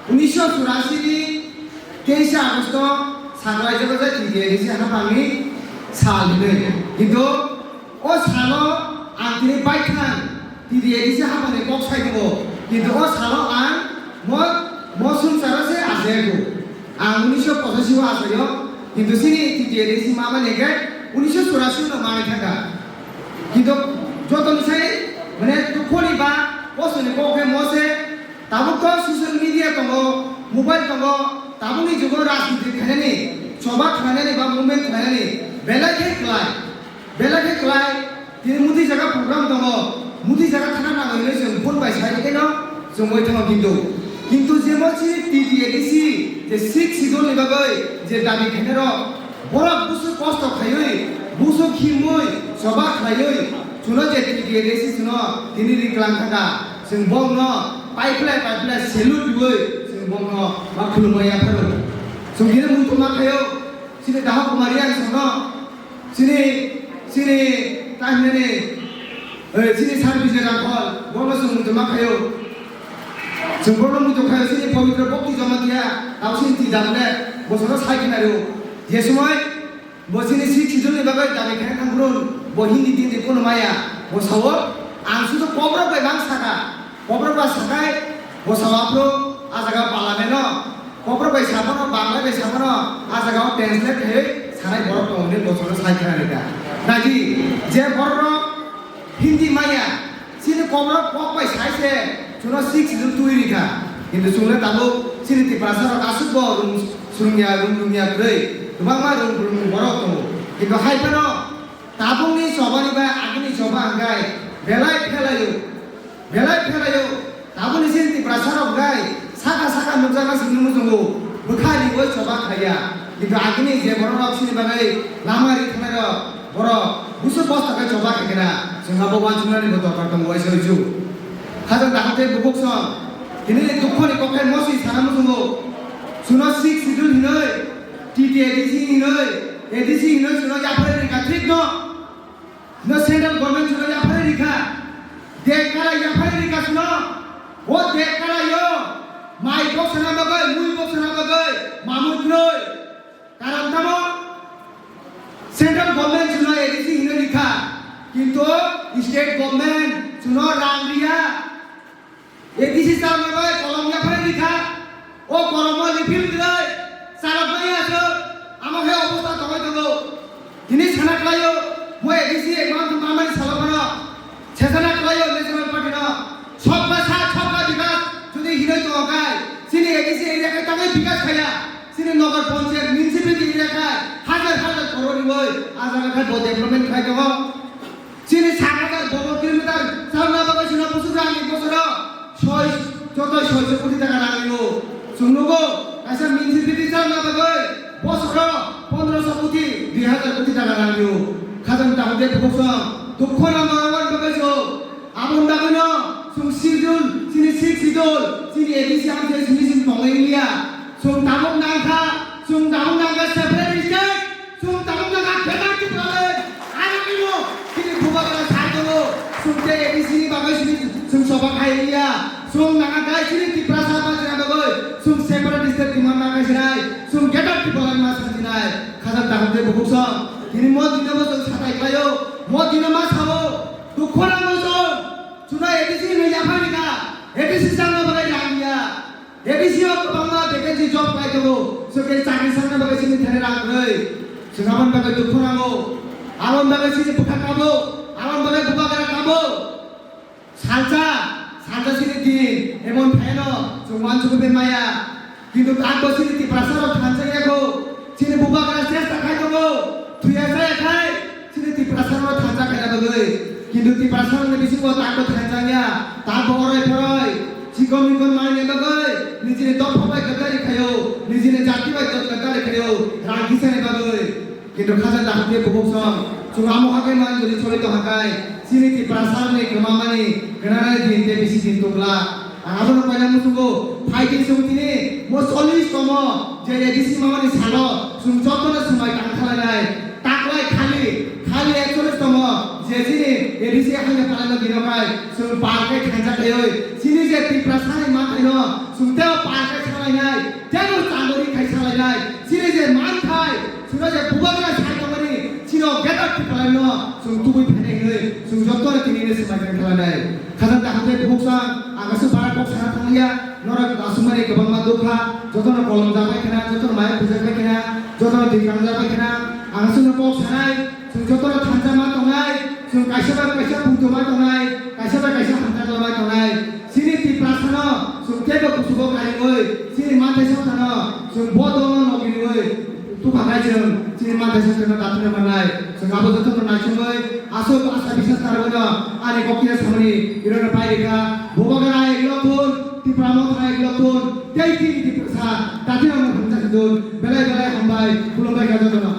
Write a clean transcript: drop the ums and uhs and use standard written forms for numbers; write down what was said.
1984 ni 23 August সাংরাজ্যগত TDADC হানাপানি সালনি কিন্তু ও সালো আংনি বাইথান TDADC হানাপানি কক্সাই দङ কিন্তু ও সালো আং মসুম সারাসে আজেগো আং 1985 আজেयो কিন্তু সিনি TDADC মামানেগে 1984 no মানে থাকা কিন্তু যতন সাই মানে দুখনি বা পছনে কোকে মসে তাবুকো সোশ্যাল মিডিয়া দङ মোবাইল দङ তাবুনি যুগো রাজনীতি খানানি সভা খানানি বা মুভমেন্ট খানানি বেলাকে ক্লাই তিনি মুদি জায়গা প্রোগ্রাম দङ মুদি জায়গা খানা নাগলে जों ফোন বাই সাইড কেন जों মই থাङो কিন্তু যে মছি TDADC যে সিক সিজনनि বাগै যে দাবি খানার বড় বুসু কষ্ট খায়ই বুসু খিমই সভা খায়ই শুনো যে TDADC শুনো তিনি রিক্লাম থাকা जों বংনো পাইপ্লাই সেলুট দিবই जों বংনো বা খুলুমায়া ফারো जों কিনে মুতমা খায়ো সিনে দাহ কুমারিয়া সনো সিনে তাহনে সিনে সার্ভিস রাখল বংনো जों মুতমা খায়ো जों বংনো মুতো খায়ো সিনে পবিত্র ভক্তি জমা দিয়া দাউসিন তি দামলে বছর সাইকিনারো যে সময় বসিনি সিক সিজনनि বাগै দাবি খানা থাংগ্রুন বহিনি দিন কোন মায়া বসাও आं শুধু কবর বাই বাং সাকা কবর বা সাকাই বসাওয়াপ্রো আজাগা পালামেনো কবর বাই সাবনো বাংলা বাই সাবনো আজাগা ট্রান্সলেট হে সানাই বড় টংনি বছর সাইখানা রেগা নাকি যে বড় হিন্দি মায়া সিনে কবর পক বাই সাইছে শুনো সিক সিজন তুই রিখা কিন্তু শুনলে তাবো সিনিতি প্রাসার কাসুব রুমিয়া গ্রৈ गोबां मा रुम बरक दङ কিন্তু हाइफानो ताबुंनि सभानि बा आगुनि सभा आंगाय बेलाय फेलायो ताबुनि सिनति प्रासारक गाय साका नुजागा सिनि मुजंगो बखानि गय सभा खाया কিন্তু आगुनि जे बरक सिनि बागै लामारि थानाय बर बुसु बस्ताखै सभा खायना जोंहा भगवान सुनानि बदर दङ वयसैजु हाजों दाहाते बुबुकसं दिनै दुखनि कखाय मसि साना मुजंगो सुनो सिक सिदुल हिनै TDADC hinoi ADC hinoi suno japare rika ঠিক no central government suno japare rika dekara japare rika suno o dekara yo mai box na bagai mui box na bagai mamut noi karon tamo central government suno ADC hinoi rika কিন্তু state government suno rangria ADC samne bagai kolom japare rika o kolomo lipil dilai Sarap নাই আছে আমাকে অবস্থা দবাই দেব তিনি ছানা ক্লাইও মই ADC মামানি সালাবানা ছেছানা ক্লাইও national party না সবকা সাথ সবকা বিকাশ যদি হিরোই তো গায় সিনি এডিসি এরিয়াকে তাকে বিকাশ খায়া সিনি নগর পঞ্চায়েত মিউনিসিপালিটি এরিয়াকায় হাজার করোড় বই আজারা খায় ডেভেলপমেন্ট খায় দেব সিনি 6000 বর্গ কিলোমিটার সামনা বাবা শুনা বছর আগে বছর 600 কোটি টাকা লাগিও শুনগো ऐसा म्यूनिसिपालिटी जाना बागै बसर 1500 कोटी 2000 कोटी टाका लागियो खाजन ताहदे बसं दुखना मारावान बागैसो आबन बागैनो सुं सिदुल सिनि सिक सिदुल सिनि एडिसि आमसे सिनि सिन तंगैलिया सुं तामक नांखा सेपरेट स्टेट सुं तामक नांखा फेडारेल प्रदेश आरामिनो सिनि बुबागरा साइदो सुं ते एडिसि नि बागै सिनि सुं सभा खाइलिया सुं नांगा गाय सिनि तिप्रासा बाजना बागै सुं सेपरेट स्टेट किमान नागासिनाय सुं गेटार टिपलान मा सानजिनाय खाजा दाहदे बुबुकसं दिनै म दिनबो जों साथाय खायो म दिनै मा साबो दुखना मोसो सुना एडिसि नै जाफानिका एडिसि जानो बागै रांगिया एडिसि अ गोबां भेकेन्सि जब पाइदो सोके चाकरि साननो बागै सिनि थाने रांग्रै जोंहाबन बागै दुखनांगौ आलन बागै सिनि बुखाकाबो आलन बागै बुबागरा काबो सालजा सिनि दिन एमन फायनो जों मानसुखौ माया কিন্তু তাক বসিনি তি প্রাসারক থানজাগেগো সিনি বুবাগরা চেষ্টা খাইদগো তুইয়া যায় খাই সিনি তি প্রাসারক থানজা খাইদা বগৈ কিন্তু তি প্রাসারক বিসি কো তাক থানজাগিয়া তা বড়ই ফরই চিকমিকন মাইনে বগৈ নিজে দফাবাই গদারি খায়ো নিজে জাতিবাই গদারি খায়ো রাগিসানে বগৈ কিন্তু খাজা দাহতে বুবুকসং সুরামো হাকে মান যদি চলিত হাকাই সিনি তি প্রাসারনে গমামানি গনারাই দিনতে বিসি দিন তোলা आबोनो पाइना मुसुगो फाइटिं समितिनि मो 40 तम जे एडिसि मामानि सानो सुं जतनो समाय कांखालायनाय ताकलाय खालि 41 तम जे जिनि एडिसि हायना पालानो दिनबाय सुं पार्के थांजा थायो सिनि जे ति प्रसानि मा थायो सुं ते पार्के सालायनाय जेनो चांगोरि खाय सालायनाय सिरि जे मानथाय सुना जे बुबागा सायतमनि सिनो गेदार खालामनो जों तुबै फैनाय जों जत्तर तिनिनो समायजों खालामनाय खाजान दाखुते बुकसां आगासो बारा बक साना थांलिया नरक आसुमारि गोबां मा दुखा जतन कलम जाबाय खेना जतन माय बुजाबाय खेना जतन दिखां जाबाय खेना आगासो बक सानाय जों जतन थांजामा तंनाय जों कायसाबा कायसा बुंथमा तंनाय कायसाबा कायसा हांजा दबाय तंनाय सिनि ति प्रार्थना जों केबो कुसुबो गायङै सिनि माथाय साथाना जों बदन नगिङै तु भागाय जों सिनि माथाय साथाना दाथनो मानाय जों आबो जतन नायसङै आसो आसा बिसास तारबोना आनि गकिया सामनि इरोना पाइरेखा बोबागरा एकलथुन ति प्रामथरा एकलथुन तेइति ति प्रसा ताथिना हमजा दुन बेलाय बेलाय हमबाय खुलुमबाय गाजोना